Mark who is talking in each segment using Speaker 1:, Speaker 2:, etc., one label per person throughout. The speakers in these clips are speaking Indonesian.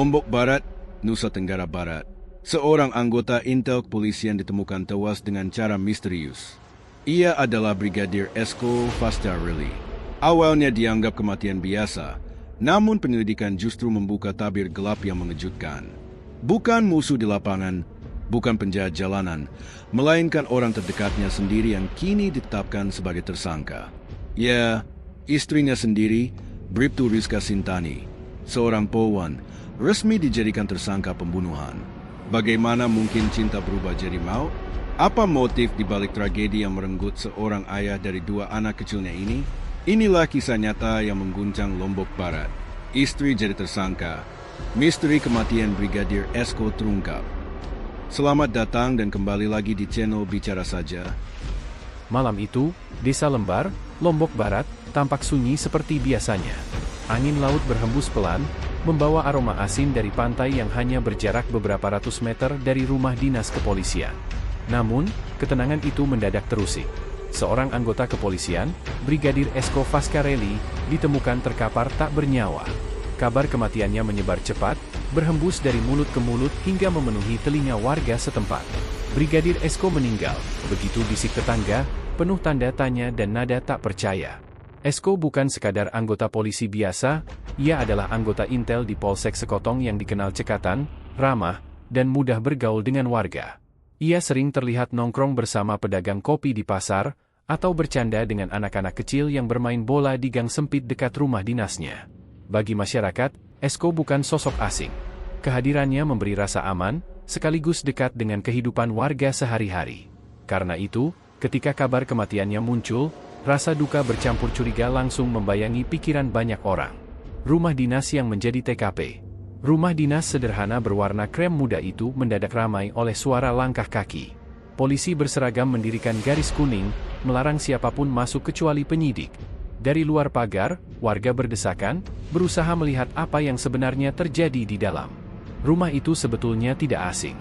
Speaker 1: Lombok Barat, Nusa Tenggara Barat. Seorang anggota Intel kepolisian ditemukan tewas dengan cara misterius. Ia adalah Brigadir Esko Fascarelli. Awalnya dianggap kematian biasa, namun penyelidikan justru membuka tabir gelap yang mengejutkan. Bukan musuh di lapangan, bukan penjahat jalanan, melainkan orang terdekatnya sendiri yang kini ditetapkan sebagai tersangka. Ya, istrinya sendiri, Bribtu Rizka Sintani, seorang polwan, resmi dijadikan tersangka pembunuhan. Bagaimana mungkin cinta berubah jadi maut? Apa motif di balik tragedi yang merenggut seorang ayah dari 2 anak kecilnya ini? Inilah kisah nyata yang mengguncang Lombok Barat. Istri jadi tersangka. Misteri kematian Brigadir Esko terungkap. Selamat datang dan kembali lagi di channel Bicara Saja.
Speaker 2: Malam itu, Desa Lembar, Lombok Barat, tampak sunyi seperti biasanya. Angin laut berhembus pelan, membawa aroma asin dari pantai yang hanya berjarak beberapa ratus meter dari rumah dinas kepolisian. Namun, ketenangan itu mendadak terusik. Seorang anggota kepolisian, Brigadir Esko Fascarelli, ditemukan terkapar tak bernyawa. Kabar kematiannya menyebar cepat, berhembus dari mulut ke mulut hingga memenuhi telinga warga setempat. Brigadir Esko meninggal, begitu bisik tetangga, penuh tanda tanya dan nada tak percaya. Esko bukan sekadar anggota polisi biasa, ia adalah anggota Intel di Polsek Sekotong yang dikenal cekatan, ramah, dan mudah bergaul dengan warga. Ia sering terlihat nongkrong bersama pedagang kopi di pasar, atau bercanda dengan anak-anak kecil yang bermain bola di gang sempit dekat rumah dinasnya. Bagi masyarakat, Esko bukan sosok asing. Kehadirannya memberi rasa aman, sekaligus dekat dengan kehidupan warga sehari-hari. Karena itu, ketika kabar kematiannya muncul, rasa duka bercampur curiga langsung membayangi pikiran banyak orang. Rumah dinas yang menjadi TKP. Rumah dinas sederhana berwarna krem muda itu mendadak ramai oleh suara langkah kaki. Polisi berseragam mendirikan garis kuning, melarang siapapun masuk kecuali penyidik. Dari luar pagar, warga berdesakan, berusaha melihat apa yang sebenarnya terjadi di dalam. Rumah itu sebetulnya tidak asing.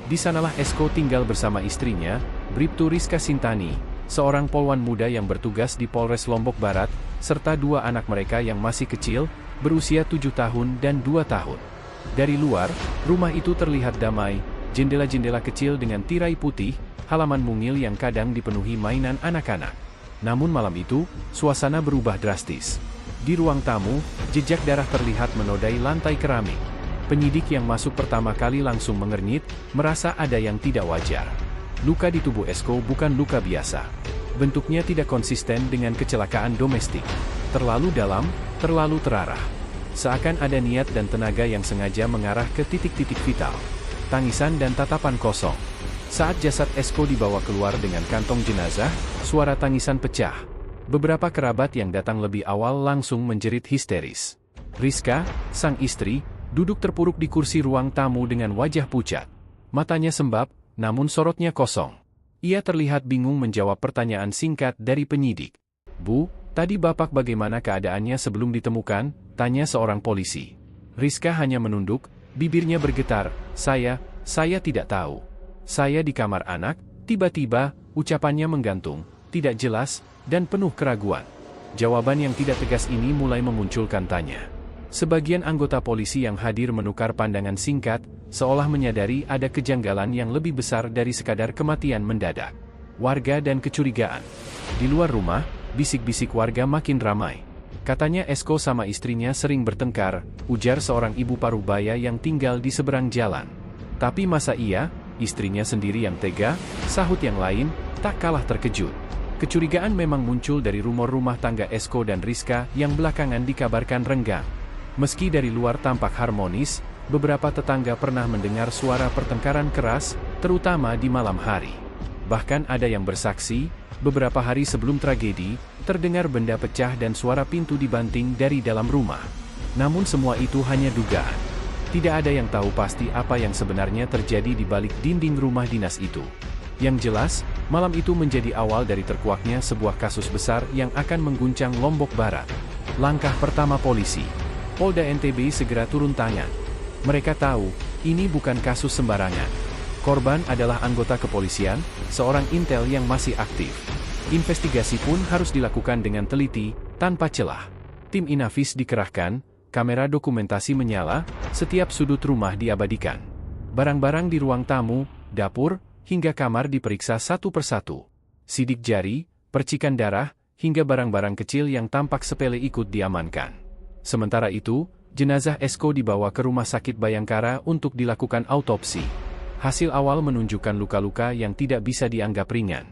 Speaker 2: Di sanalah Esko tinggal bersama istrinya, Bribtu Rizka Sintani, seorang polwan muda yang bertugas di Polres Lombok Barat, serta 2 anak mereka yang masih kecil, berusia 7 tahun dan 2 tahun. Dari luar, rumah itu terlihat damai, jendela-jendela kecil dengan tirai putih, halaman mungil yang kadang dipenuhi mainan anak-anak. Namun malam itu, suasana berubah drastis. Di ruang tamu, jejak darah terlihat menodai lantai keramik. Penyidik yang masuk pertama kali langsung mengernyit, merasa ada yang tidak wajar. Luka di tubuh Esko bukan luka biasa. Bentuknya tidak konsisten dengan kecelakaan domestik. Terlalu dalam, terlalu terarah. Seakan ada niat dan tenaga yang sengaja mengarah ke titik-titik vital. Tangisan dan tatapan kosong. Saat jasad Esko dibawa keluar dengan kantong jenazah, suara tangisan pecah. Beberapa kerabat yang datang lebih awal langsung menjerit histeris. Rizka, sang istri, duduk terpuruk di kursi ruang tamu dengan wajah pucat. Matanya sembab, namun sorotnya kosong. Ia terlihat bingung menjawab pertanyaan singkat dari penyidik. "Bu, tadi Bapak bagaimana keadaannya sebelum ditemukan?" tanya seorang polisi. Rizka hanya menunduk, bibirnya bergetar, Saya tidak tahu. Saya di kamar anak." Tiba-tiba, ucapannya menggantung, tidak jelas, dan penuh keraguan. Jawaban yang tidak tegas ini mulai memunculkan tanya. Sebagian anggota polisi yang hadir menukar pandangan singkat, seolah menyadari ada kejanggalan yang lebih besar dari sekadar kematian mendadak. Warga dan kecurigaan. Di luar rumah, bisik-bisik warga makin ramai. Katanya Esko sama istrinya sering bertengkar, ujar seorang ibu parubaya yang tinggal di seberang jalan. Tapi masa iya, istrinya sendiri yang tega, sahut yang lain, tak kalah terkejut. Kecurigaan memang muncul dari rumor rumah tangga Esko dan Rizka yang belakangan dikabarkan renggang. Meski dari luar tampak harmonis, beberapa tetangga pernah mendengar suara pertengkaran keras, terutama di malam hari. Bahkan ada yang bersaksi, beberapa hari sebelum tragedi, terdengar benda pecah dan suara pintu dibanting dari dalam rumah. Namun semua itu hanya dugaan. Tidak ada yang tahu pasti apa yang sebenarnya terjadi di balik dinding rumah dinas itu. Yang jelas, malam itu menjadi awal dari terkuaknya sebuah kasus besar yang akan mengguncang Lombok Barat. Langkah pertama polisi. Polda NTB segera turun tangan. Mereka tahu, ini bukan kasus sembarangan. Korban adalah anggota kepolisian, seorang intel yang masih aktif. Investigasi pun harus dilakukan dengan teliti, tanpa celah. Tim Inavis dikerahkan, kamera dokumentasi menyala, setiap sudut rumah diabadikan. Barang-barang di ruang tamu, dapur, hingga kamar diperiksa satu persatu. Sidik jari, percikan darah, hingga barang-barang kecil yang tampak sepele ikut diamankan. Sementara itu, jenazah Esko dibawa ke Rumah Sakit Bayangkara untuk dilakukan autopsi. Hasil awal menunjukkan luka-luka yang tidak bisa dianggap ringan.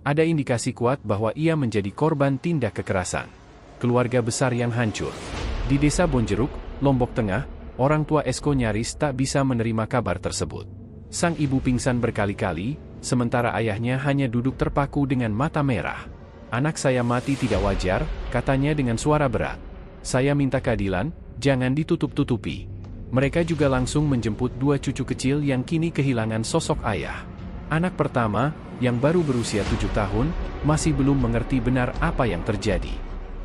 Speaker 2: Ada indikasi kuat bahwa ia menjadi korban tindak kekerasan. Keluarga besar yang hancur. Di Desa Bonjeruk, Lombok Tengah, orang tua Esko nyaris tak bisa menerima kabar tersebut. Sang ibu pingsan berkali-kali, sementara ayahnya hanya duduk terpaku dengan mata merah. "Anak saya mati tidak wajar," katanya dengan suara berat. "Saya minta keadilan, jangan ditutup-tutupi." Mereka juga langsung menjemput dua cucu kecil yang kini kehilangan sosok ayah. Anak pertama, yang baru berusia 7 tahun, masih belum mengerti benar apa yang terjadi.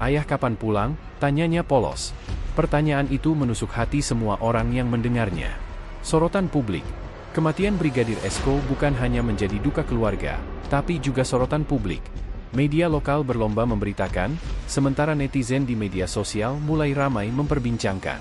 Speaker 2: "Ayah kapan pulang?" tanyanya polos. Pertanyaan itu menusuk hati semua orang yang mendengarnya. Sorotan publik. Kematian Brigadir Esko bukan hanya menjadi duka keluarga, tapi juga sorotan publik. Media lokal berlomba memberitakan, sementara netizen di media sosial mulai ramai memperbincangkan.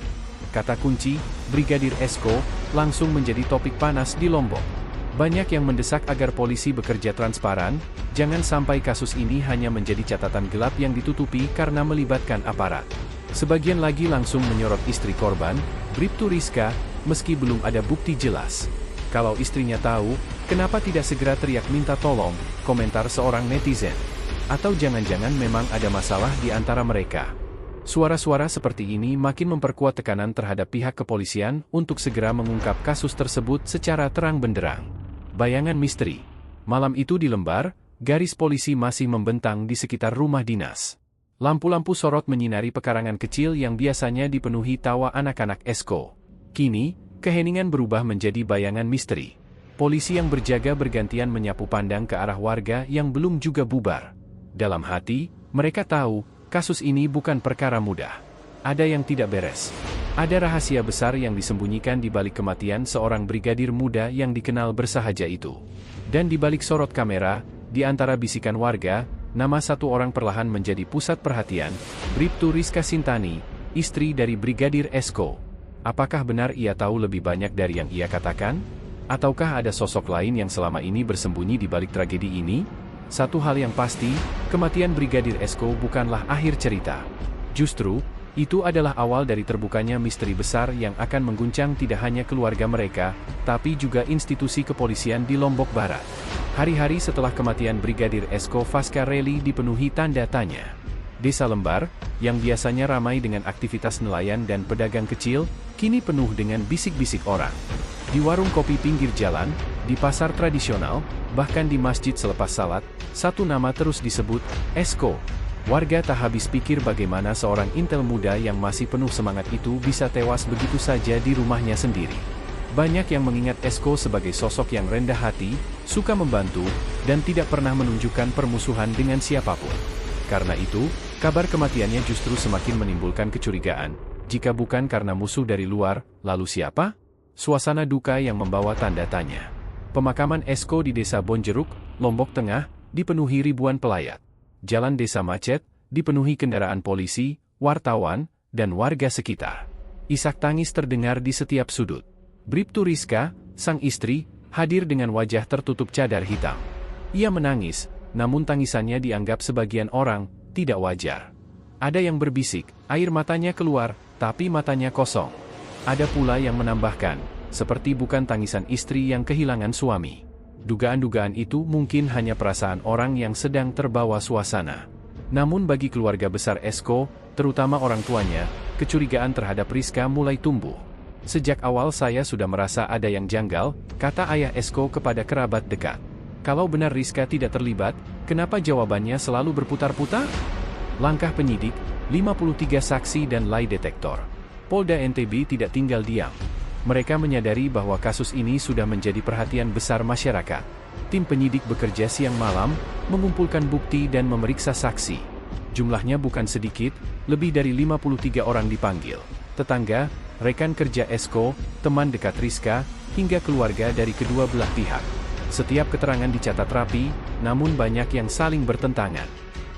Speaker 2: Kata kunci, Brigadir Esko, langsung menjadi topik panas di Lombok. Banyak yang mendesak agar polisi bekerja transparan, jangan sampai kasus ini hanya menjadi catatan gelap yang ditutupi karena melibatkan aparat. Sebagian lagi langsung menyorot istri korban, Bribtu Rizka, meski belum ada bukti jelas. "Kalau istrinya tahu, kenapa tidak segera teriak minta tolong?" komentar seorang netizen. Atau jangan-jangan memang ada masalah di antara mereka. Suara-suara seperti ini makin memperkuat tekanan terhadap pihak kepolisian untuk segera mengungkap kasus tersebut secara terang benderang. Bayangan misteri. Malam itu di Lembar, garis polisi masih membentang di sekitar rumah dinas. Lampu-lampu sorot menyinari pekarangan kecil yang biasanya dipenuhi tawa anak-anak Esko. Kini, keheningan berubah menjadi bayangan misteri. Polisi yang berjaga bergantian menyapu pandang ke arah warga yang belum juga bubar. Dalam hati, mereka tahu, kasus ini bukan perkara mudah. Ada yang tidak beres. Ada rahasia besar yang disembunyikan di balik kematian seorang brigadir muda yang dikenal bersahaja itu. Dan di balik sorot kamera, di antara bisikan warga, nama satu orang perlahan menjadi pusat perhatian, Bribtu Rizka Sintani, istri dari Brigadir Esko. Apakah benar ia tahu lebih banyak dari yang ia katakan? Ataukah ada sosok lain yang selama ini bersembunyi di balik tragedi ini? Satu hal yang pasti, kematian Brigadir Esko bukanlah akhir cerita. Justru, itu adalah awal dari terbukanya misteri besar yang akan mengguncang tidak hanya keluarga mereka, tapi juga institusi kepolisian di Lombok Barat. Hari-hari setelah kematian Brigadir Esko pasca rally dipenuhi tanda tanya. Desa Lembar, yang biasanya ramai dengan aktivitas nelayan dan pedagang kecil, kini penuh dengan bisik-bisik orang. Di warung kopi pinggir jalan, di pasar tradisional, bahkan di masjid selepas salat, satu nama terus disebut, Esko. Warga tak habis pikir bagaimana seorang intel muda yang masih penuh semangat itu bisa tewas begitu saja di rumahnya sendiri. Banyak yang mengingat Esko sebagai sosok yang rendah hati, suka membantu, dan tidak pernah menunjukkan permusuhan dengan siapapun. Karena itu, kabar kematiannya justru semakin menimbulkan kecurigaan. Jika bukan karena musuh dari luar, lalu siapa? Suasana duka yang membawa tanda tanya. Pemakaman Esko di Desa Bonjeruk, Lombok Tengah, dipenuhi ribuan pelayat. Jalan desa macet, dipenuhi kendaraan polisi, wartawan, dan warga sekitar. Isak tangis terdengar di setiap sudut. Bribtu Rizka, sang istri, hadir dengan wajah tertutup cadar hitam. Ia menangis, namun tangisannya dianggap sebagian orang tidak wajar. Ada yang berbisik, air matanya keluar, tapi matanya kosong. Ada pula yang menambahkan, seperti bukan tangisan istri yang kehilangan suami. Dugaan-dugaan itu mungkin hanya perasaan orang yang sedang terbawa suasana. Namun bagi keluarga besar Esko, terutama orang tuanya, kecurigaan terhadap Rizka mulai tumbuh. "Sejak awal saya sudah merasa ada yang janggal," kata ayah Esko kepada kerabat dekat. Kalau benar Rizka tidak terlibat, kenapa jawabannya selalu berputar-putar? Langkah penyidik, 53 saksi dan lie detektor. Polda NTB tidak tinggal diam. Mereka menyadari bahwa kasus ini sudah menjadi perhatian besar masyarakat. Tim penyidik bekerja siang malam, mengumpulkan bukti dan memeriksa saksi. Jumlahnya bukan sedikit, lebih dari 53 orang dipanggil. Tetangga, rekan kerja Esko, teman dekat Rizka, hingga keluarga dari kedua belah pihak. Setiap keterangan dicatat rapi, namun banyak yang saling bertentangan.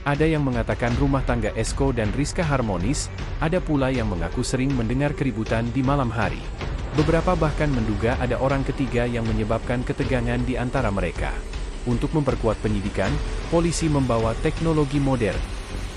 Speaker 2: Ada yang mengatakan rumah tangga Esko dan Rizka harmonis, ada pula yang mengaku sering mendengar keributan di malam hari. Beberapa bahkan menduga ada orang ketiga yang menyebabkan ketegangan di antara mereka. Untuk memperkuat penyidikan, polisi membawa teknologi modern.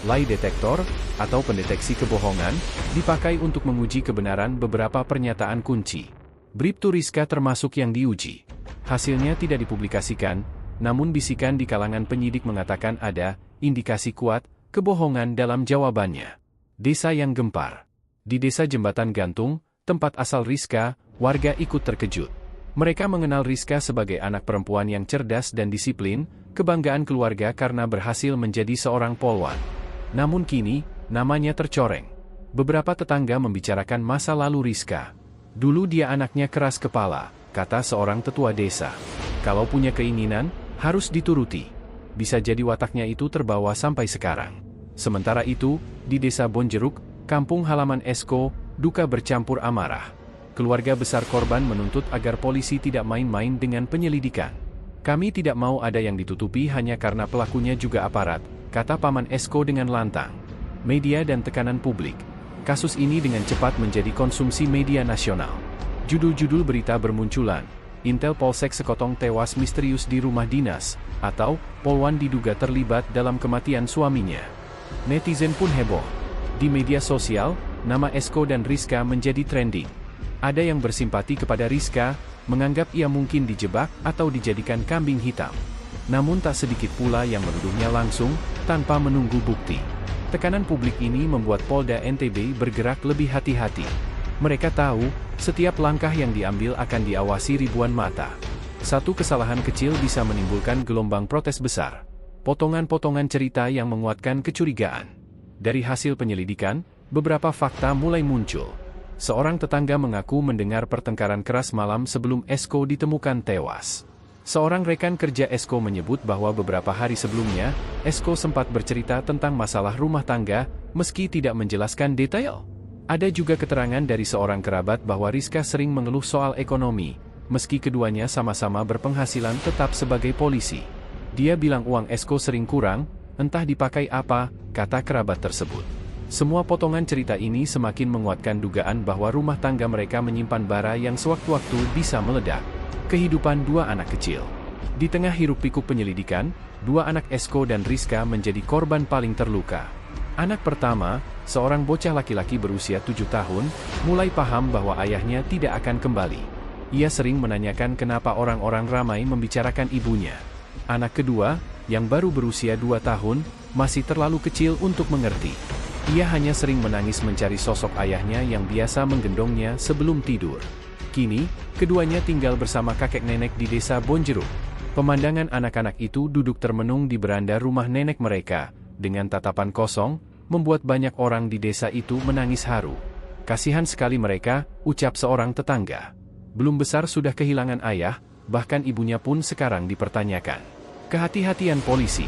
Speaker 2: Lie detector, atau pendeteksi kebohongan, dipakai untuk menguji kebenaran beberapa pernyataan kunci. Bribtu Rizka termasuk yang diuji. Hasilnya tidak dipublikasikan, namun bisikan di kalangan penyidik mengatakan ada indikasi kuat kebohongan dalam jawabannya. Desa yang gempar. Di desa Jembatan Gantung, tempat asal Rizka, warga ikut terkejut. Mereka mengenal Rizka sebagai anak perempuan yang cerdas dan disiplin, kebanggaan keluarga karena berhasil menjadi seorang polwan. Namun kini, namanya tercoreng. Beberapa tetangga membicarakan masa lalu Rizka. Dulu dia anaknya keras kepala, kata seorang tetua desa. Kalau punya keinginan, harus dituruti. Bisa jadi wataknya itu terbawa sampai sekarang. Sementara itu, di desa Bonjeruk, kampung halaman Esko, duka bercampur amarah. Keluarga besar korban menuntut agar polisi tidak main-main dengan penyelidikan. Kami tidak mau ada yang ditutupi hanya karena pelakunya juga aparat, kata Paman Esko dengan lantang. Media dan tekanan publik. Kasus ini dengan cepat menjadi konsumsi media nasional. Judul-judul berita bermunculan. Intel Polsek Sekotong tewas misterius di rumah dinas, atau polwan diduga terlibat dalam kematian suaminya. Netizen pun heboh. Di media sosial, nama Esko dan Rizka menjadi trending. Ada yang bersimpati kepada Rizka, menganggap ia mungkin dijebak atau dijadikan kambing hitam. Namun tak sedikit pula yang menuduhnya langsung, tanpa menunggu bukti. Tekanan publik ini membuat Polda NTB bergerak lebih hati-hati. Mereka tahu, setiap langkah yang diambil akan diawasi ribuan mata. Satu kesalahan kecil bisa menimbulkan gelombang protes besar. Potongan-potongan cerita yang menguatkan kecurigaan. Dari hasil penyelidikan, beberapa fakta mulai muncul. Seorang tetangga mengaku mendengar pertengkaran keras malam sebelum Esko ditemukan tewas. Seorang rekan kerja Esko menyebut bahwa beberapa hari sebelumnya, Esko sempat bercerita tentang masalah rumah tangga, meski tidak menjelaskan detail. Ada juga keterangan dari seorang kerabat bahwa Rizka sering mengeluh soal ekonomi, meski keduanya sama-sama berpenghasilan tetap sebagai polisi. Dia bilang uang Esko sering kurang, entah dipakai apa, kata kerabat tersebut. Semua potongan cerita ini semakin menguatkan dugaan bahwa rumah tangga mereka menyimpan bara yang sewaktu-waktu bisa meledak. Kehidupan dua anak kecil. Di tengah hiruk-pikuk penyelidikan, dua anak Esko dan Rizka menjadi korban paling terluka. Anak pertama, seorang bocah laki-laki berusia 7 tahun, mulai paham bahwa ayahnya tidak akan kembali. Ia sering menanyakan kenapa orang-orang ramai membicarakan ibunya. Anak kedua, yang baru berusia 2 tahun, masih terlalu kecil untuk mengerti. Ia hanya sering menangis mencari sosok ayahnya yang biasa menggendongnya sebelum tidur. Kini, keduanya tinggal bersama kakek nenek di desa Bonjeruk. Pemandangan anak-anak itu duduk termenung di beranda rumah nenek mereka, dengan tatapan kosong, membuat banyak orang di desa itu menangis haru. Kasihan sekali mereka, ucap seorang tetangga. Belum besar sudah kehilangan ayah, bahkan ibunya pun sekarang dipertanyakan. Kehati-hatian polisi.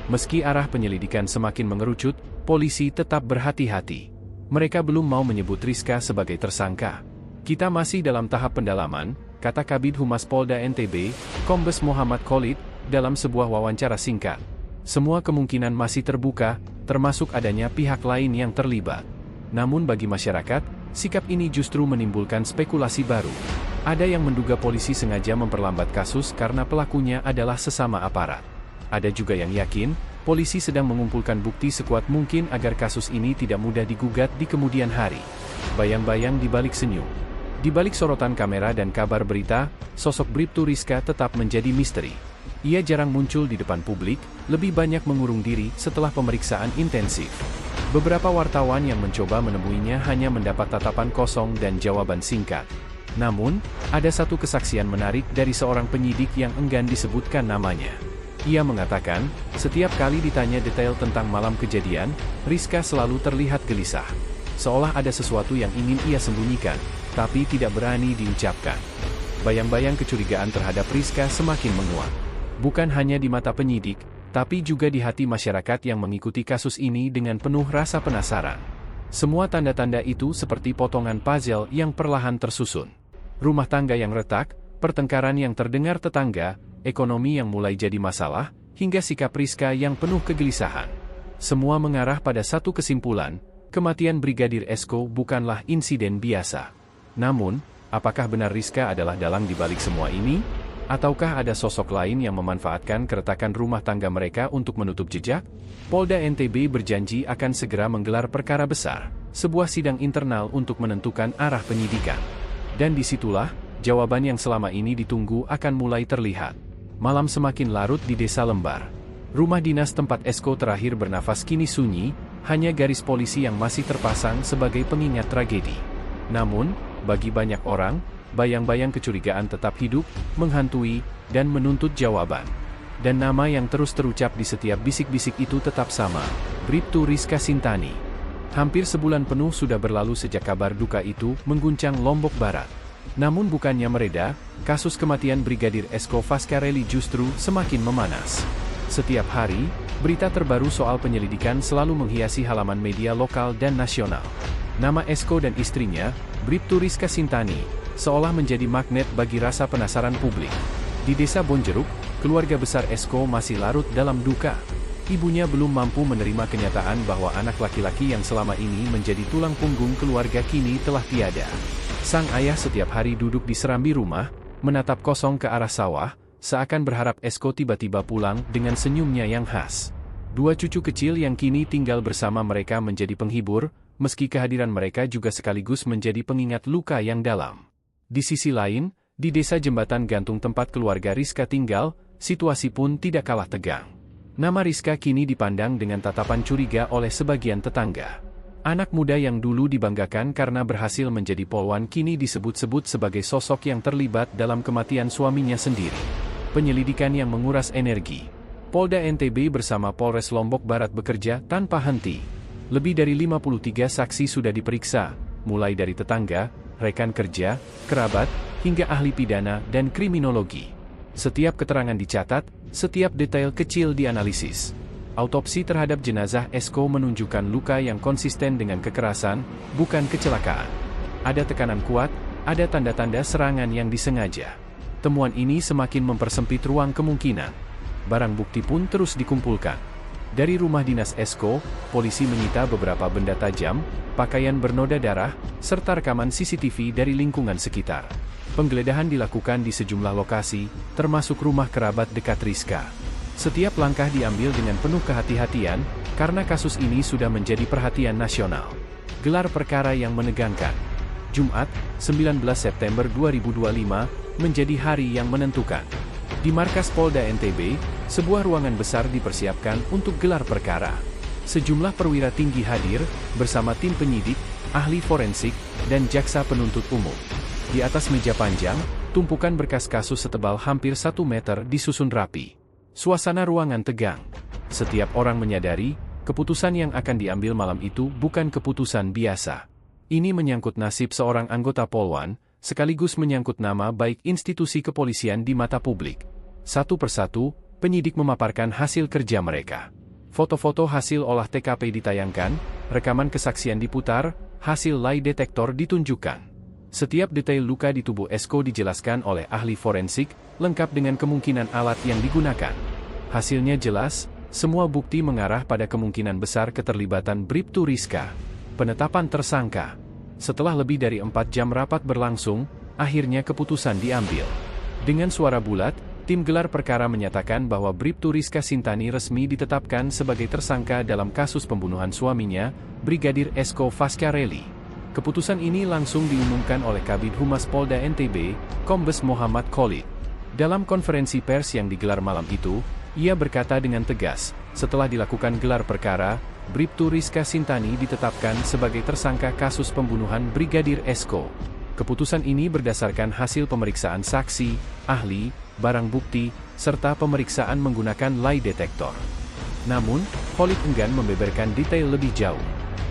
Speaker 2: Meski arah penyelidikan semakin mengerucut, polisi tetap berhati-hati. Mereka belum mau menyebut Rizka sebagai tersangka. Kita masih dalam tahap pendalaman, kata Kabid Humas Polda NTB, Kombes Muhammad Khalid, dalam sebuah wawancara singkat. Semua kemungkinan masih terbuka, termasuk adanya pihak lain yang terlibat. Namun bagi masyarakat, sikap ini justru menimbulkan spekulasi baru. Ada yang menduga polisi sengaja memperlambat kasus karena pelakunya adalah sesama aparat. Ada juga yang yakin, polisi sedang mengumpulkan bukti sekuat mungkin agar kasus ini tidak mudah digugat di kemudian hari. Bayang-bayang di balik senyum. Di balik sorotan kamera dan kabar berita, sosok Bribtu Rizka tetap menjadi misteri. Ia jarang muncul di depan publik, lebih banyak mengurung diri setelah pemeriksaan intensif. Beberapa wartawan yang mencoba menemuinya hanya mendapat tatapan kosong dan jawaban singkat. Namun, ada satu kesaksian menarik dari seorang penyidik yang enggan disebutkan namanya. Ia mengatakan, setiap kali ditanya detail tentang malam kejadian, Rizka selalu terlihat gelisah. Seolah ada sesuatu yang ingin ia sembunyikan, tapi tidak berani diucapkan. Bayang-bayang kecurigaan terhadap Rizka semakin menguat. Bukan hanya di mata penyidik, tapi juga di hati masyarakat yang mengikuti kasus ini dengan penuh rasa penasaran. Semua tanda-tanda itu seperti potongan puzzle yang perlahan tersusun. Rumah tangga yang retak, pertengkaran yang terdengar tetangga, ekonomi yang mulai jadi masalah, hingga sikap Rizka yang penuh kegelisahan. Semua mengarah pada satu kesimpulan, kematian Brigadir Esko bukanlah insiden biasa. Namun, apakah benar Rizka adalah dalang di balik semua ini? Ataukah ada sosok lain yang memanfaatkan keretakan rumah tangga mereka untuk menutup jejak? Polda NTB berjanji akan segera menggelar perkara besar, sebuah sidang internal untuk menentukan arah penyidikan. Dan disitulah, jawaban yang selama ini ditunggu akan mulai terlihat. Malam semakin larut di Desa Lembar. Rumah dinas tempat Esko terakhir bernafas kini sunyi, hanya garis polisi yang masih terpasang sebagai pengingat tragedi. Namun, bagi banyak orang, bayang-bayang kecurigaan tetap hidup, menghantui, dan menuntut jawaban. Dan nama yang terus terucap di setiap bisik-bisik itu tetap sama, Bribtu Rizka Sintani. Hampir sebulan penuh sudah berlalu sejak kabar duka itu mengguncang Lombok Barat. Namun bukannya mereda, kasus kematian Brigadir Esko Fascarelli justru semakin memanas. Setiap hari, berita terbaru soal penyelidikan selalu menghiasi halaman media lokal dan nasional. Nama Esko dan istrinya, Bribtu Rizka Sintani, seolah menjadi magnet bagi rasa penasaran publik. Di Desa Bonjeruk, keluarga besar Esko masih larut dalam duka. Ibunya belum mampu menerima kenyataan bahwa anak laki-laki yang selama ini menjadi tulang punggung keluarga kini telah tiada. Sang ayah setiap hari duduk di serambi rumah, menatap kosong ke arah sawah, seakan berharap Esko tiba-tiba pulang dengan senyumnya yang khas. Dua cucu kecil yang kini tinggal bersama mereka menjadi penghibur, meski kehadiran mereka juga sekaligus menjadi pengingat luka yang dalam. Di sisi lain, di Desa Jembatan Gantung tempat keluarga Rizka tinggal, situasi pun tidak kalah tegang. Nama Rizka kini dipandang dengan tatapan curiga oleh sebagian tetangga. Anak muda yang dulu dibanggakan karena berhasil menjadi polwan kini disebut-sebut sebagai sosok yang terlibat dalam kematian suaminya sendiri. Penyelidikan yang menguras energi. Polda NTB bersama Polres Lombok Barat bekerja tanpa henti. Lebih dari 53 saksi sudah diperiksa, mulai dari tetangga, rekan kerja, kerabat, hingga ahli pidana dan kriminologi. Setiap keterangan dicatat, setiap detail kecil dianalisis. Autopsi terhadap jenazah Esko menunjukkan luka yang konsisten dengan kekerasan, bukan kecelakaan. Ada tekanan kuat, ada tanda-tanda serangan yang disengaja. Temuan ini semakin mempersempit ruang kemungkinan. Barang bukti pun terus dikumpulkan. Dari rumah dinas Esko, polisi menyita beberapa benda tajam, pakaian bernoda darah, serta rekaman CCTV dari lingkungan sekitar. Penggeledahan dilakukan di sejumlah lokasi, termasuk rumah kerabat dekat Rizka. Setiap langkah diambil dengan penuh kehati-hatian, karena kasus ini sudah menjadi perhatian nasional. Gelar perkara yang menegangkan. Jumat, 19 September 2025, menjadi hari yang menentukan. Di markas Polda NTB, sebuah ruangan besar dipersiapkan untuk gelar perkara. Sejumlah perwira tinggi hadir, bersama tim penyidik, ahli forensik, dan jaksa penuntut umum. Di atas meja panjang, tumpukan berkas kasus setebal hampir 1 meter disusun rapi. Suasana ruangan tegang. Setiap orang menyadari, keputusan yang akan diambil malam itu bukan keputusan biasa. Ini menyangkut nasib seorang anggota Polwan, sekaligus menyangkut nama baik institusi kepolisian di mata publik. Satu persatu, penyidik memaparkan hasil kerja mereka. Foto-foto hasil olah TKP ditayangkan, rekaman kesaksian diputar, hasil lie detektor ditunjukkan. Setiap detail luka di tubuh Esko dijelaskan oleh ahli forensik, lengkap dengan kemungkinan alat yang digunakan. Hasilnya jelas, semua bukti mengarah pada kemungkinan besar keterlibatan Bribtu Rizka. Penetapan tersangka. Setelah lebih dari 4 jam rapat berlangsung, akhirnya keputusan diambil. Dengan suara bulat, tim gelar perkara menyatakan bahwa Bribtu Rizka Sintani resmi ditetapkan sebagai tersangka dalam kasus pembunuhan suaminya, Brigadir Esko Fascarelli. Keputusan ini langsung diumumkan oleh Kabid Humas Polda NTB, Kombes Muhammad Khalid. Dalam konferensi pers yang digelar malam itu, ia berkata dengan tegas, setelah dilakukan gelar perkara, Bribtu Rizka Sintani ditetapkan sebagai tersangka kasus pembunuhan Brigadir Esko. Keputusan ini berdasarkan hasil pemeriksaan saksi, ahli, barang bukti, serta pemeriksaan menggunakan lie detektor. Namun, Khalid enggan membeberkan detail lebih jauh.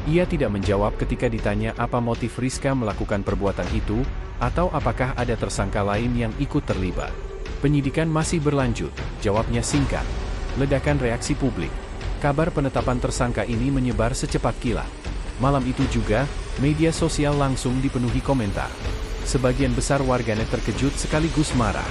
Speaker 2: Ia tidak menjawab ketika ditanya apa motif Rizka melakukan perbuatan itu, atau apakah ada tersangka lain yang ikut terlibat. Penyidikan masih berlanjut, jawabnya singkat. Ledakan reaksi publik. Kabar penetapan tersangka ini menyebar secepat kilat. Malam itu juga, media sosial langsung dipenuhi komentar. Sebagian besar warganet terkejut sekaligus marah.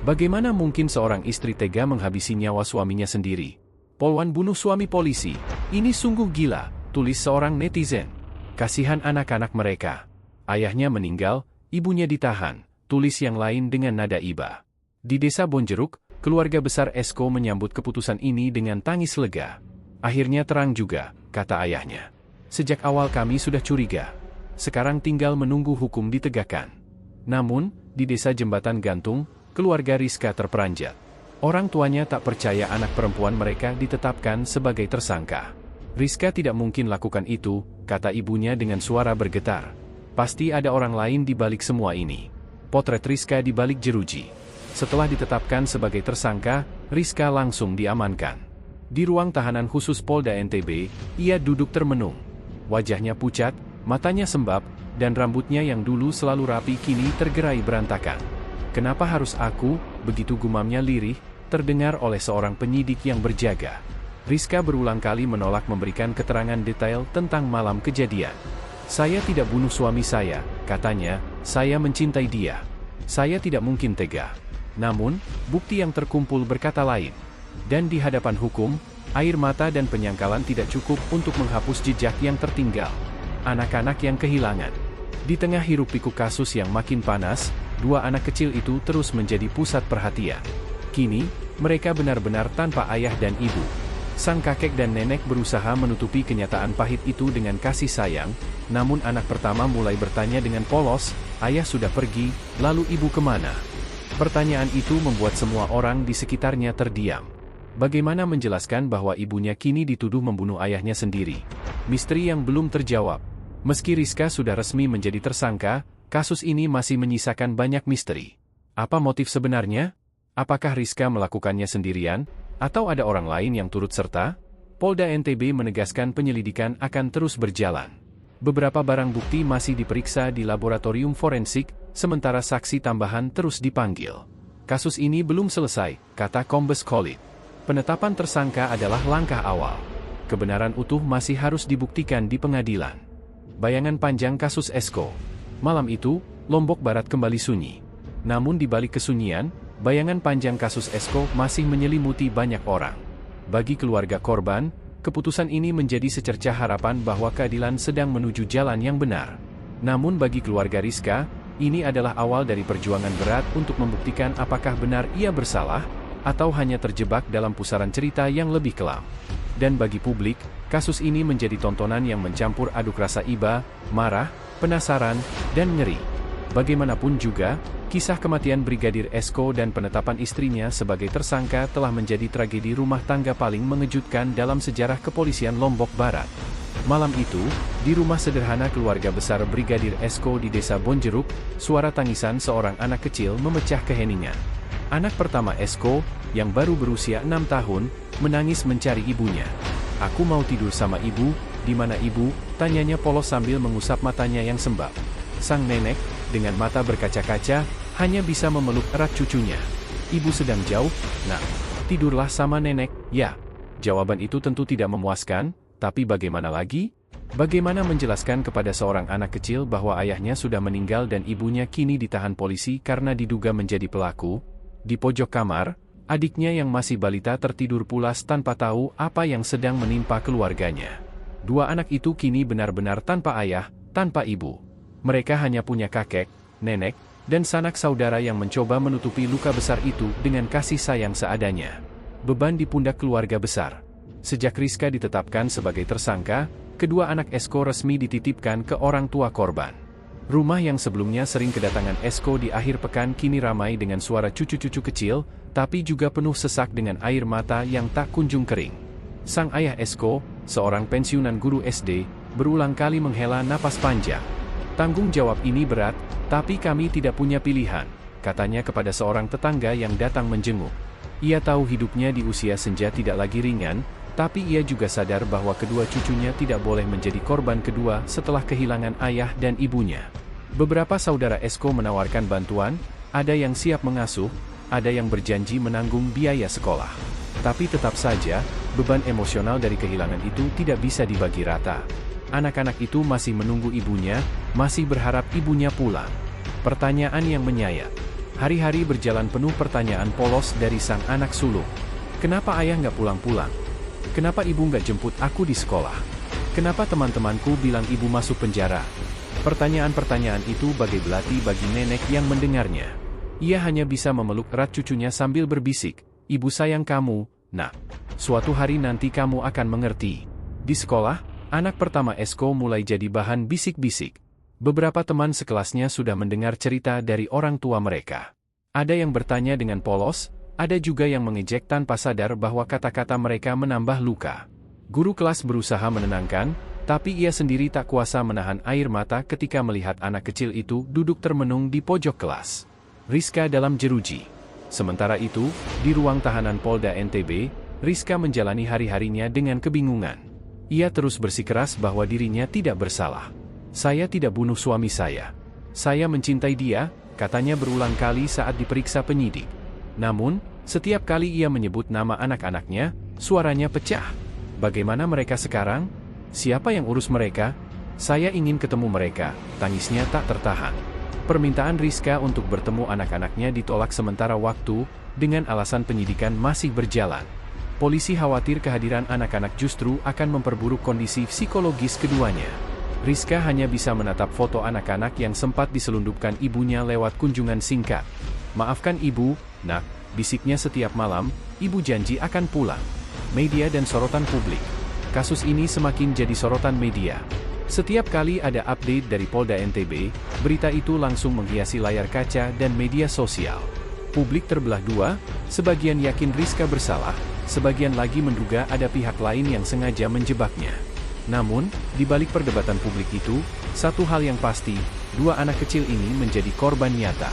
Speaker 2: Bagaimana mungkin seorang istri tega menghabisi nyawa suaminya sendiri? Polwan bunuh suami polisi. Ini sungguh gila, tulis seorang netizen. Kasihan anak-anak mereka. Ayahnya meninggal, ibunya ditahan, tulis yang lain dengan nada iba. Di desa Bonjeruk, keluarga besar Esko menyambut keputusan ini dengan tangis lega. Akhirnya terang juga, kata ayahnya. Sejak awal kami sudah curiga. Sekarang tinggal menunggu hukum ditegakkan. Namun, di desa Jembatan Gantung, keluarga Rizka terperanjat. Orang tuanya tak percaya anak perempuan mereka ditetapkan sebagai tersangka. Rizka tidak mungkin lakukan itu, kata ibunya dengan suara bergetar. Pasti ada orang lain di balik semua ini. Potret Rizka di balik jeruji. Setelah ditetapkan sebagai tersangka, Rizka langsung diamankan. Di ruang tahanan khusus Polda NTB, ia duduk termenung. Wajahnya pucat, matanya sembab, dan rambutnya yang dulu selalu rapi kini tergerai berantakan. Kenapa harus aku, begitu gumamnya lirih, terdengar oleh seorang penyidik yang berjaga. Rizka berulang kali menolak memberikan keterangan detail tentang malam kejadian. Saya tidak bunuh suami saya, katanya, saya mencintai dia. Saya tidak mungkin tega. Namun, bukti yang terkumpul berkata lain. Dan di hadapan hukum, air mata dan penyangkalan tidak cukup untuk menghapus jejak yang tertinggal. Anak-anak yang kehilangan. Di tengah hiruk-pikuk kasus yang makin panas, dua anak kecil itu terus menjadi pusat perhatian. Kini, mereka benar-benar tanpa ayah dan ibu. Sang kakek dan nenek berusaha menutupi kenyataan pahit itu dengan kasih sayang, namun anak pertama mulai bertanya dengan polos, ayah sudah pergi, lalu ibu kemana? Pertanyaan itu membuat semua orang di sekitarnya terdiam. Bagaimana menjelaskan bahwa ibunya kini dituduh membunuh ayahnya sendiri? Misteri yang belum terjawab. Meski Rizka sudah resmi menjadi tersangka, kasus ini masih menyisakan banyak misteri. Apa motif sebenarnya? Apakah Rizka melakukannya sendirian, atau ada orang lain yang turut serta? Polda NTB menegaskan penyelidikan akan terus berjalan. Beberapa barang bukti masih diperiksa di laboratorium forensik, sementara saksi tambahan terus dipanggil. Kasus ini belum selesai, kata Kombes Khalid. Penetapan tersangka adalah langkah awal. Kebenaran utuh masih harus dibuktikan di pengadilan. Bayangan panjang kasus Esko. Malam itu, Lombok Barat kembali sunyi. Namun di balik kesunyian, bayangan panjang kasus Esko masih menyelimuti banyak orang. Bagi keluarga korban, keputusan ini menjadi secercah harapan bahwa keadilan sedang menuju jalan yang benar. Namun bagi keluarga Rizka, ini adalah awal dari perjuangan berat untuk membuktikan apakah benar ia bersalah, atau hanya terjebak dalam pusaran cerita yang lebih kelam. Dan bagi publik, kasus ini menjadi tontonan yang mencampur aduk rasa iba, marah, penasaran, dan ngeri. Bagaimanapun juga, kisah kematian Brigadir Esko dan penetapan istrinya sebagai tersangka telah menjadi tragedi rumah tangga paling mengejutkan dalam sejarah kepolisian Lombok Barat. Malam itu, di rumah sederhana keluarga besar Brigadir Esko di desa Bonjeruk, suara tangisan seorang anak kecil memecah keheningan. Anak pertama Esko, yang baru berusia 6 tahun, menangis mencari ibunya. Aku mau tidur sama ibu, di mana ibu? Tanyanya polos sambil mengusap matanya yang sembab. Sang nenek, dengan mata berkaca-kaca, hanya bisa memeluk erat cucunya. Ibu sedang jauh, nak. Tidurlah sama nenek, ya. Jawaban itu tentu tidak memuaskan, tapi bagaimana lagi? Bagaimana menjelaskan kepada seorang anak kecil bahwa ayahnya sudah meninggal dan ibunya kini ditahan polisi karena diduga menjadi pelaku? Di pojok kamar, adiknya yang masih balita tertidur pulas tanpa tahu apa yang sedang menimpa keluarganya. Dua anak itu kini benar-benar tanpa ayah, tanpa ibu. Mereka hanya punya kakek, nenek, dan sanak saudara yang mencoba menutupi luka besar itu dengan kasih sayang seadanya. Beban di pundak keluarga besar. Sejak Rizka ditetapkan sebagai tersangka, kedua anak Esko resmi dititipkan ke orang tua korban. Rumah yang sebelumnya sering kedatangan Esko di akhir pekan kini ramai dengan suara cucu-cucu kecil, tapi juga penuh sesak dengan air mata yang tak kunjung kering. Sang ayah Esko, seorang pensiunan guru SD, berulang kali menghela napas panjang. Tanggung jawab ini berat, tapi kami tidak punya pilihan, katanya kepada seorang tetangga yang datang menjenguk. Ia tahu hidupnya di usia senja tidak lagi ringan, tapi ia juga sadar bahwa kedua cucunya tidak boleh menjadi korban kedua setelah kehilangan ayah dan ibunya. Beberapa saudara Esko menawarkan bantuan, ada yang siap mengasuh, ada yang berjanji menanggung biaya sekolah. Tapi tetap saja, beban emosional dari kehilangan itu tidak bisa dibagi rata. Anak-anak itu masih menunggu ibunya, masih berharap ibunya pulang. Pertanyaan yang menyayat. Hari-hari berjalan penuh pertanyaan polos dari sang anak sulung. Kenapa ayah nggak pulang-pulang? Kenapa ibu nggak jemput aku di sekolah? Kenapa teman-temanku bilang ibu masuk penjara? Pertanyaan-pertanyaan itu bagai belati bagi nenek yang mendengarnya. Ia hanya bisa memeluk erat cucunya sambil berbisik, "Ibu sayang kamu, nak. Suatu hari nanti kamu akan mengerti." Di sekolah, anak pertama Esko mulai jadi bahan bisik-bisik. Beberapa teman sekelasnya sudah mendengar cerita dari orang tua mereka. Ada yang bertanya dengan polos, ada juga yang mengejek tanpa sadar bahwa kata-kata mereka menambah luka. Guru kelas berusaha menenangkan, tapi ia sendiri tak kuasa menahan air mata ketika melihat anak kecil itu duduk termenung di pojok kelas. Rizka dalam jeruji. Sementara itu, di ruang tahanan Polda NTB, Rizka menjalani hari-harinya dengan kebingungan. Ia terus bersikeras bahwa dirinya tidak bersalah. "Saya tidak bunuh suami saya. Saya mencintai dia," katanya berulang kali saat diperiksa penyidik. Namun, setiap kali ia menyebut nama anak-anaknya, suaranya pecah. "Bagaimana mereka sekarang? Siapa yang urus mereka? Saya ingin ketemu mereka," tangisnya tak tertahan. Permintaan Rizka untuk bertemu anak-anaknya ditolak sementara waktu, dengan alasan penyidikan masih berjalan. Polisi khawatir kehadiran anak-anak justru akan memperburuk kondisi psikologis keduanya. Rizka hanya bisa menatap foto anak-anak yang sempat diselundupkan ibunya lewat kunjungan singkat. "Maafkan ibu, nak," bisiknya setiap malam, "ibu janji akan pulang." Media dan sorotan publik. Kasus ini semakin jadi sorotan media. Setiap kali ada update dari Polda NTB, berita itu langsung menghiasi layar kaca dan media sosial. Publik terbelah dua, sebagian yakin Rizka bersalah, sebagian lagi menduga ada pihak lain yang sengaja menjebaknya. Namun, di balik perdebatan publik itu, satu hal yang pasti, dua anak kecil ini menjadi korban nyata.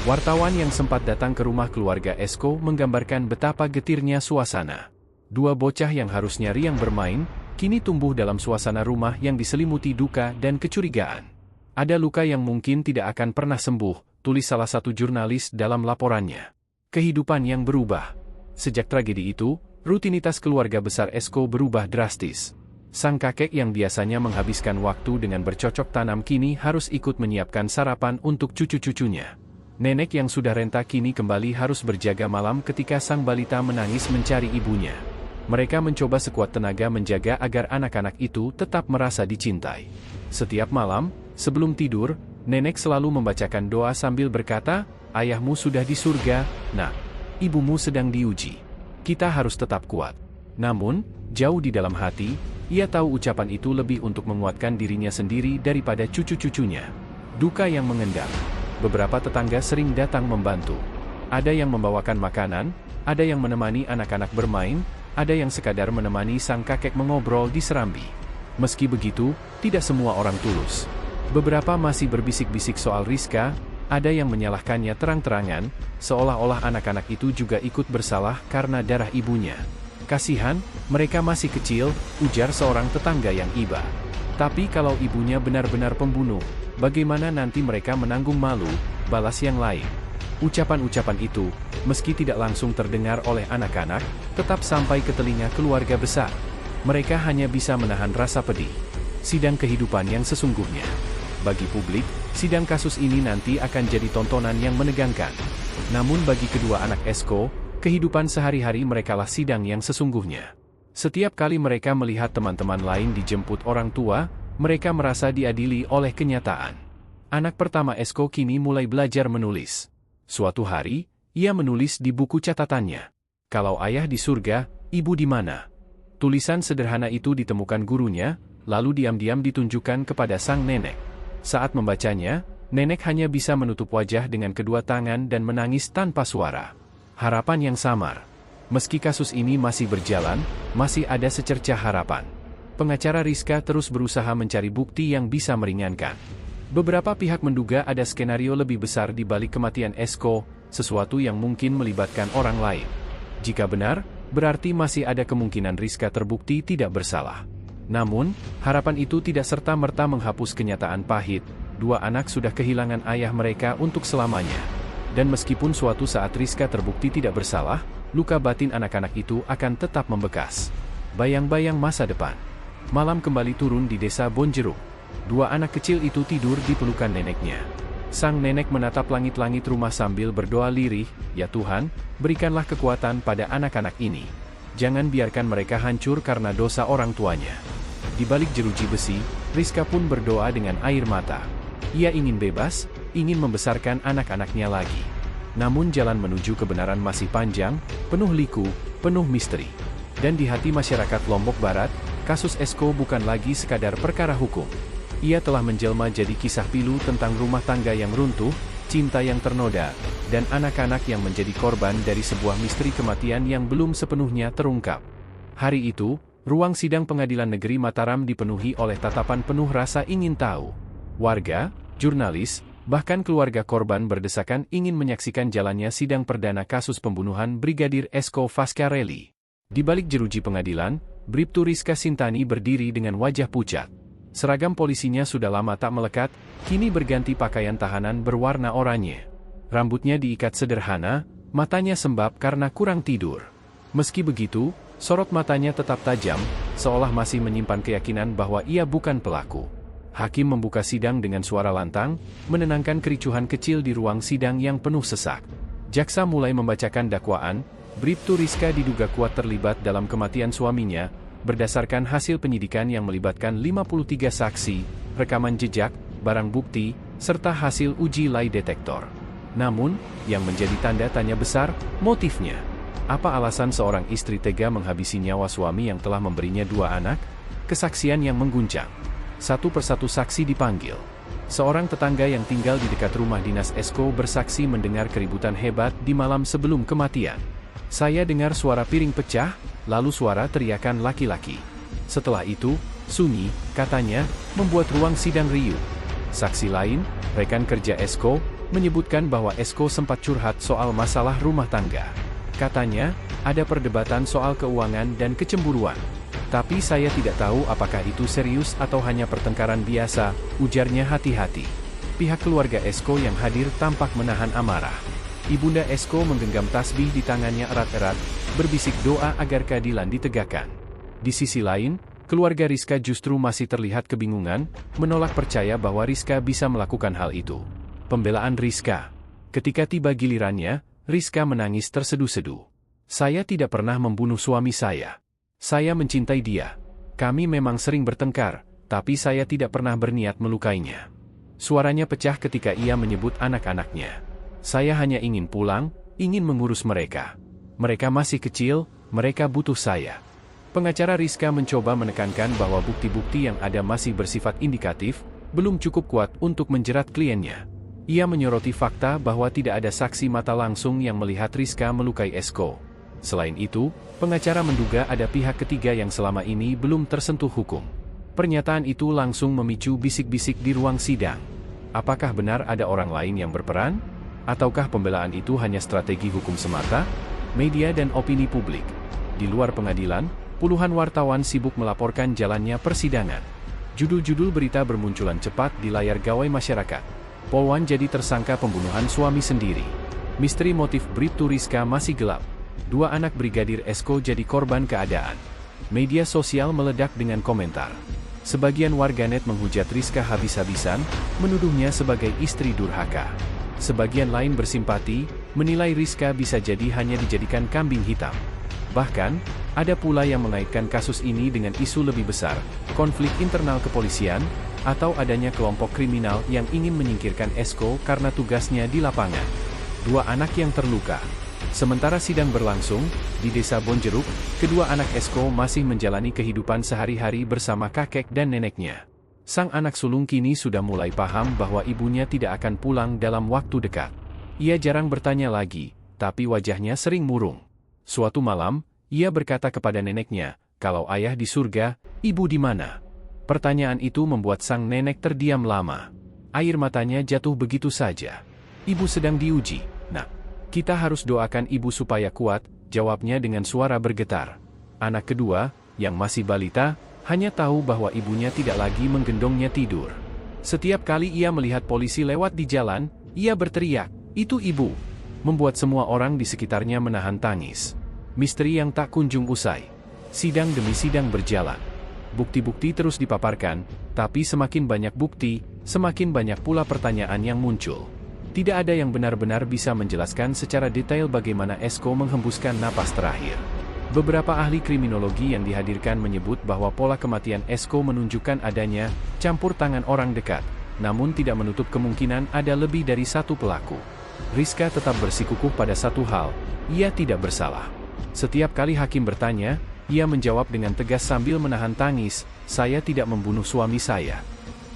Speaker 2: Wartawan yang sempat datang ke rumah keluarga Esko menggambarkan betapa getirnya suasana. Dua bocah yang harusnya riang bermain, kini tumbuh dalam suasana rumah yang diselimuti duka dan kecurigaan. "Ada luka yang mungkin tidak akan pernah sembuh," tulis salah satu jurnalis dalam laporannya. Kehidupan yang berubah. Sejak tragedi itu, rutinitas keluarga besar Esko berubah drastis. Sang kakek yang biasanya menghabiskan waktu dengan bercocok tanam kini harus ikut menyiapkan sarapan untuk cucu-cucunya. Nenek yang sudah renta kini kembali harus berjaga malam ketika sang balita menangis mencari ibunya. Mereka mencoba sekuat tenaga menjaga agar anak-anak itu tetap merasa dicintai. Setiap malam, sebelum tidur, nenek selalu membacakan doa sambil berkata, "Ayahmu sudah di surga, nak. Ibumu sedang diuji. Kita harus tetap kuat." Namun, jauh di dalam hati, ia tahu ucapan itu lebih untuk menguatkan dirinya sendiri daripada cucu-cucunya. Duka yang mengendap. Beberapa tetangga sering datang membantu. Ada yang membawakan makanan, ada yang menemani anak-anak bermain, ada yang sekadar menemani sang kakek mengobrol di serambi. Meski begitu, tidak semua orang tulus. Beberapa masih berbisik-bisik soal Rizka, ada yang menyalahkannya terang-terangan, seolah-olah anak-anak itu juga ikut bersalah karena darah ibunya. "Kasihan, mereka masih kecil," ujar seorang tetangga yang iba. "Tapi kalau ibunya benar-benar pembunuh, bagaimana nanti mereka menanggung malu?" balas yang lain. Ucapan-ucapan itu, meski tidak langsung terdengar oleh anak-anak, tetap sampai ke telinga keluarga besar. Mereka hanya bisa menahan rasa pedih. Sidang kehidupan yang sesungguhnya. Bagi publik, sidang kasus ini nanti akan jadi tontonan yang menegangkan. Namun bagi kedua anak Esko, kehidupan sehari-hari merekalah sidang yang sesungguhnya. Setiap kali mereka melihat teman-teman lain dijemput orang tua, mereka merasa diadili oleh kenyataan. Anak pertama Esko kini mulai belajar menulis. Suatu hari, ia menulis di buku catatannya, "Kalau ayah di surga, ibu di mana?" Tulisan sederhana itu ditemukan gurunya, lalu diam-diam ditunjukkan kepada sang nenek. Saat membacanya, nenek hanya bisa menutup wajah dengan kedua tangan dan menangis tanpa suara. Harapan yang samar. Meski kasus ini masih berjalan, masih ada secercah harapan. Pengacara Rizka terus berusaha mencari bukti yang bisa meringankan. Beberapa pihak menduga ada skenario lebih besar di balik kematian Esko, sesuatu yang mungkin melibatkan orang lain. Jika benar, berarti masih ada kemungkinan Rizka terbukti tidak bersalah. Namun, harapan itu tidak serta-merta menghapus kenyataan pahit. Dua anak sudah kehilangan ayah mereka untuk selamanya. Dan meskipun suatu saat Rizka terbukti tidak bersalah, luka batin anak-anak itu akan tetap membekas. Bayang-bayang masa depan. Malam kembali turun di desa Bonjeruk. Dua anak kecil itu tidur di pelukan neneknya. Sang nenek menatap langit-langit rumah sambil berdoa lirih, "Ya Tuhan, berikanlah kekuatan pada anak-anak ini. Jangan biarkan mereka hancur karena dosa orang tuanya. Di balik jeruji besi, Rizka pun berdoa dengan air mata. Ia ingin bebas, ingin membesarkan anak-anaknya lagi. Namun jalan menuju kebenaran masih panjang, penuh liku, penuh misteri. Dan di hati masyarakat Lombok Barat, kasus Esko bukan lagi sekadar perkara hukum. Ia telah menjelma jadi kisah pilu tentang rumah tangga yang runtuh, cinta yang ternoda, dan anak-anak yang menjadi korban dari sebuah misteri kematian yang belum sepenuhnya terungkap. Hari itu, ruang sidang Pengadilan Negeri Mataram dipenuhi oleh tatapan penuh rasa ingin tahu. Warga, jurnalis, bahkan keluarga korban berdesakan ingin menyaksikan jalannya sidang perdana kasus pembunuhan Brigadir Esko Fascarelli. Di balik jeruji pengadilan, Bribtu Rizka Sintani berdiri dengan wajah pucat. Seragam polisinya sudah lama tak melekat, kini berganti pakaian tahanan berwarna oranye. Rambutnya diikat sederhana, matanya sembab karena kurang tidur. Meski begitu, sorot matanya tetap tajam, seolah masih menyimpan keyakinan bahwa ia bukan pelaku. Hakim membuka sidang dengan suara lantang, menenangkan kericuhan kecil di ruang sidang yang penuh sesak. Jaksa mulai membacakan dakwaan. Bribtu Rizka diduga kuat terlibat dalam kematian suaminya, berdasarkan hasil penyidikan yang melibatkan 53 saksi, rekaman jejak, barang bukti, serta hasil uji lie detektor. Namun, yang menjadi tanda tanya besar, motifnya. Apa alasan seorang istri tega menghabisi nyawa suami yang telah memberinya 2 anak? Kesaksian yang mengguncang. Satu persatu saksi dipanggil. Seorang tetangga yang tinggal di dekat rumah dinas Esko bersaksi mendengar keributan hebat di malam sebelum kematian. Saya dengar suara piring pecah, lalu suara teriakan laki-laki. Setelah itu, sunyi, katanya, membuat ruang sidang riuh. Saksi lain, rekan kerja Esko, menyebutkan bahwa Esko sempat curhat soal masalah rumah tangga. Katanya, ada perdebatan soal keuangan dan kecemburuan. Tapi saya tidak tahu apakah itu serius atau hanya pertengkaran biasa, ujarnya hati-hati. Pihak keluarga Esko yang hadir tampak menahan amarah. Ibunda Esko menggenggam tasbih di tangannya erat-erat, berbisik doa agar keadilan ditegakkan. Di sisi lain, keluarga Rizka justru masih terlihat kebingungan, menolak percaya bahwa Rizka bisa melakukan hal itu. Pembelaan Rizka. Ketika tiba gilirannya, Rizka menangis terseduh-seduh. Saya tidak pernah membunuh suami saya. Saya mencintai dia. Kami memang sering bertengkar, tapi saya tidak pernah berniat melukainya. Suaranya pecah ketika ia menyebut anak-anaknya. Saya hanya ingin pulang, ingin mengurus mereka. Mereka masih kecil, mereka butuh saya. Pengacara Rizka mencoba menekankan bahwa bukti-bukti yang ada masih bersifat indikatif, belum cukup kuat untuk menjerat kliennya. Ia menyoroti fakta bahwa tidak ada saksi mata langsung yang melihat Rizka melukai Esko. Selain itu, pengacara menduga ada pihak ketiga yang selama ini belum tersentuh hukum. Pernyataan itu langsung memicu bisik-bisik di ruang sidang. Apakah benar ada orang lain yang berperan? Ataukah pembelaan itu hanya strategi hukum semata? Media dan opini publik. Di luar pengadilan, puluhan wartawan sibuk melaporkan jalannya persidangan. Judul-judul berita bermunculan cepat di layar gawai masyarakat. Polwan jadi tersangka pembunuhan suami sendiri. Misteri motif Bribtu Rizka masih gelap. 2 anak Brigadir Esko jadi korban keadaan. Media sosial meledak dengan komentar. Sebagian warganet menghujat Rizka habis-habisan, menuduhnya sebagai istri durhaka. Sebagian lain bersimpati, menilai Rizka bisa jadi hanya dijadikan kambing hitam. Bahkan, ada pula yang mengaitkan kasus ini dengan isu lebih besar, konflik internal kepolisian, atau adanya kelompok kriminal yang ingin menyingkirkan Esko karena tugasnya di lapangan. 2 anak yang terluka. Sementara sidang berlangsung, di desa Bonjeruk, kedua anak Esko masih menjalani kehidupan sehari-hari bersama kakek dan neneknya. Sang anak sulung kini sudah mulai paham bahwa ibunya tidak akan pulang dalam waktu dekat. Ia jarang bertanya lagi, tapi wajahnya sering murung. Suatu malam, ia berkata kepada neneknya, "Kalau ayah di surga, ibu di mana?" Pertanyaan itu membuat sang nenek terdiam lama. Air matanya jatuh begitu saja. "Ibu sedang diuji, Nak. Kita harus doakan ibu supaya kuat," jawabnya dengan suara bergetar. Anak kedua, yang masih balita, hanya tahu bahwa ibunya tidak lagi menggendongnya tidur. Setiap kali ia melihat polisi lewat di jalan, ia berteriak, "Itu ibu!" Membuat semua orang di sekitarnya menahan tangis. Misteri yang tak kunjung usai. Sidang demi sidang berjalan. Bukti-bukti terus dipaparkan, tapi semakin banyak bukti, semakin banyak pula pertanyaan yang muncul. Tidak ada yang benar-benar bisa menjelaskan secara detail bagaimana Esko menghembuskan napas terakhir. Beberapa ahli kriminologi yang dihadirkan menyebut bahwa pola kematian Esko menunjukkan adanya campur tangan orang dekat, namun tidak menutup kemungkinan ada lebih dari satu pelaku. Rizka tetap bersikukuh pada satu hal, ia tidak bersalah. Setiap kali hakim bertanya, ia menjawab dengan tegas sambil menahan tangis, "Saya tidak membunuh suami saya."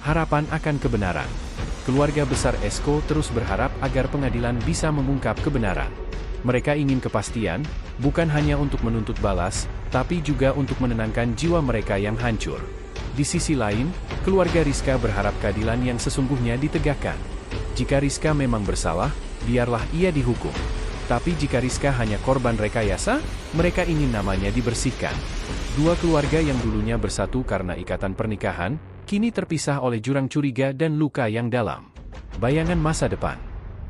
Speaker 2: Harapan akan kebenaran. Keluarga besar Esko terus berharap agar pengadilan bisa mengungkap kebenaran. Mereka ingin kepastian, bukan hanya untuk menuntut balas, tapi juga untuk menenangkan jiwa mereka yang hancur. Di sisi lain, keluarga Rizka berharap keadilan yang sesungguhnya ditegakkan. Jika Rizka memang bersalah, biarlah ia dihukum. Tapi jika Rizka hanya korban rekayasa, mereka ingin namanya dibersihkan. Dua keluarga yang dulunya bersatu karena ikatan pernikahan, kini terpisah oleh jurang curiga dan luka yang dalam. Bayangan masa depan.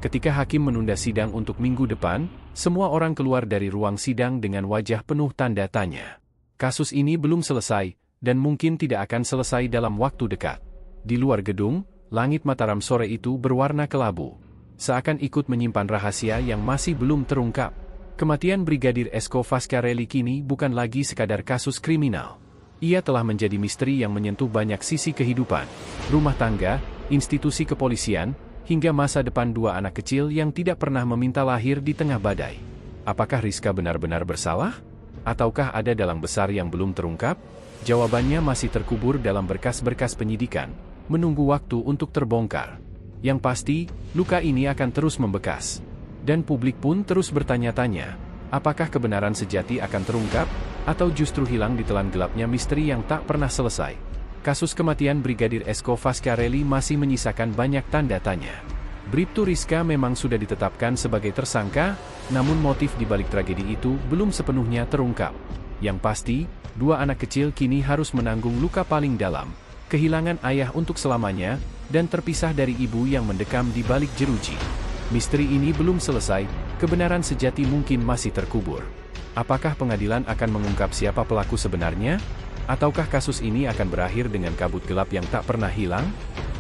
Speaker 2: Ketika hakim menunda sidang untuk minggu depan, semua orang keluar dari ruang sidang dengan wajah penuh tanda tanya. Kasus ini belum selesai, dan mungkin tidak akan selesai dalam waktu dekat. Di luar gedung, langit Mataram sore itu berwarna kelabu. Seakan ikut menyimpan rahasia yang masih belum terungkap. Kematian Brigadir Esko Fascarelli kini bukan lagi sekadar kasus kriminal. Ia telah menjadi misteri yang menyentuh banyak sisi kehidupan, rumah tangga, institusi kepolisian, hingga masa depan dua anak kecil yang tidak pernah meminta lahir di tengah badai. Apakah Rizka benar-benar bersalah? Ataukah ada dalang besar yang belum terungkap? Jawabannya masih terkubur dalam berkas-berkas penyidikan, menunggu waktu untuk terbongkar. Yang pasti, luka ini akan terus membekas. Dan publik pun terus bertanya-tanya, apakah kebenaran sejati akan terungkap, atau justru hilang di telan gelapnya misteri yang tak pernah selesai? Kasus kematian Brigadir Esko Fascarelli masih menyisakan banyak tanda tanya. Bribtu Rizka memang sudah ditetapkan sebagai tersangka, namun motif di balik tragedi itu belum sepenuhnya terungkap. Yang pasti, dua anak kecil kini harus menanggung luka paling dalam, kehilangan ayah untuk selamanya, dan terpisah dari ibu yang mendekam di balik jeruji. Misteri ini belum selesai, kebenaran sejati mungkin masih terkubur. Apakah pengadilan akan mengungkap siapa pelaku sebenarnya? Ataukah kasus ini akan berakhir dengan kabut gelap yang tak pernah hilang?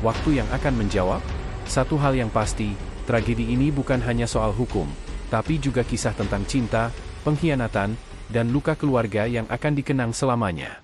Speaker 2: Waktu yang akan menjawab. Satu hal yang pasti, tragedi ini bukan hanya soal hukum, tapi juga kisah tentang cinta, pengkhianatan, dan luka keluarga yang akan dikenang selamanya.